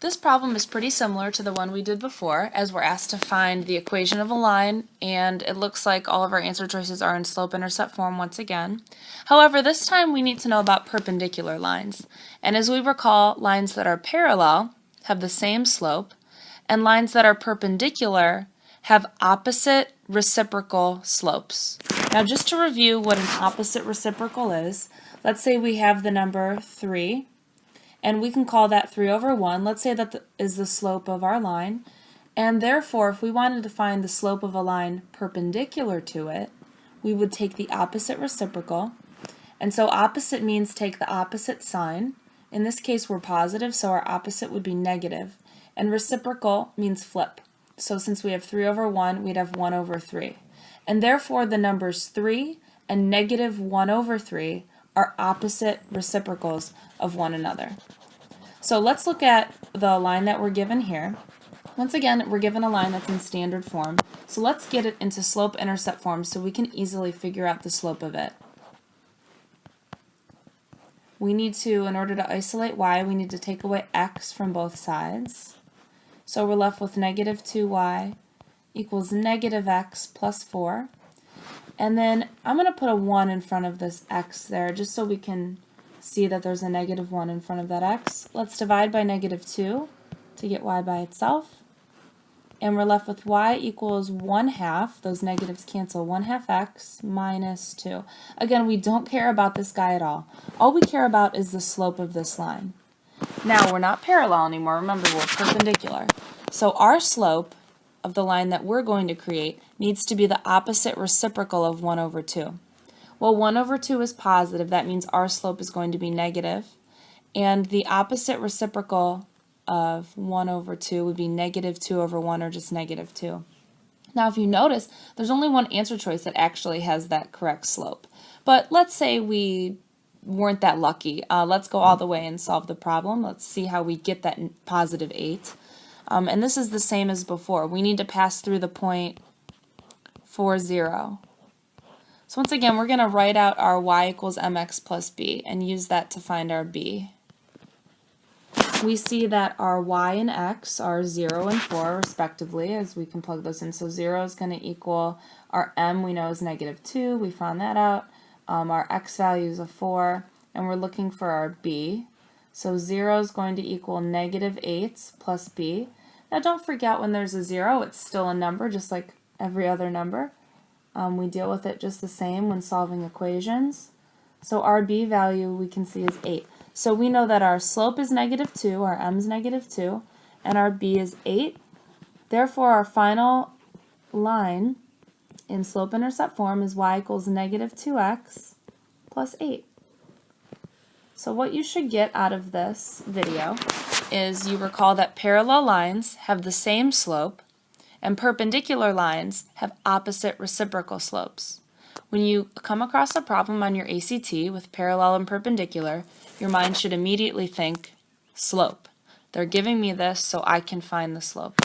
This problem is pretty similar to the one we did before, as we're asked to find the equation of a line, and it looks like all of our answer choices are in slope-intercept form once again. However, this time we need to know about perpendicular lines. And as we recall, lines that are parallel have the same slope, and lines that are perpendicular have opposite reciprocal slopes. Now, just to review what an opposite reciprocal is, let's say we have the number 3, and we can call that 3 over 1. Let's say that is the slope of our line, and therefore if we wanted to find the slope of a line perpendicular to it, we would take the opposite reciprocal, and so opposite means take the opposite sign. In this case we're positive, so our opposite would be negative, and reciprocal means flip. So since we have 3 over 1, we'd have 1 over 3. And therefore the numbers 3 and negative 1 over 3 are opposite reciprocals of one another. So let's look at the line that we're given here. Once again, we're given a line that's in standard form. So let's get it into slope-intercept form so we can easily figure out the slope of it. We need to, in order to isolate y, we need to take away x from both sides. So we're left with negative 2y equals negative x plus 4. And then I'm going to put a 1 in front of this x there just so we can see that there's a negative 1 in front of that x. Let's divide by negative 2 to get y by itself. And we're left with y equals 1/2. Those negatives cancel. 1/2 x minus 2. Again, we don't care about this guy at all. All we care about is the slope of this line. Now, we're not parallel anymore. Remember, we're perpendicular. So our slope of the line that we're going to create needs to be the opposite reciprocal of 1 over 2. Well, 1 over 2 is positive. That means our slope is going to be negative. And the opposite reciprocal of 1 over 2 would be negative 2 over 1, or just negative 2. Now, if you notice, there's only one answer choice that actually has that correct slope. But let's say we weren't that lucky. Let's go all the way and solve the problem. Let's see how we get that positive 8. And this is the same as before. We need to pass through the point 4, 0. So once again, we're going to write out our y equals mx plus b and use that to find our b. We see that our y and x are 0 and 4 respectively, as we can plug those in. So 0 is going to equal our m, we know, is negative 2. We found that out. Our x value is a 4, and we're looking for our b. So 0 is going to equal negative 8 plus b. Now don't forget, when there's a 0, it's still a number just like every other number. We deal with it just the same when solving equations. So our b value we can see is 8. So we know that our slope is negative 2, our m is negative 2, and our b is 8. Therefore, our final line in slope-intercept form is y equals negative 2x plus 8. So what you should get out of this video is you recall that parallel lines have the same slope and perpendicular lines have opposite reciprocal slopes. When you come across a problem on your ACT with parallel and perpendicular, your mind should immediately think slope. They're giving me this so I can find the slope.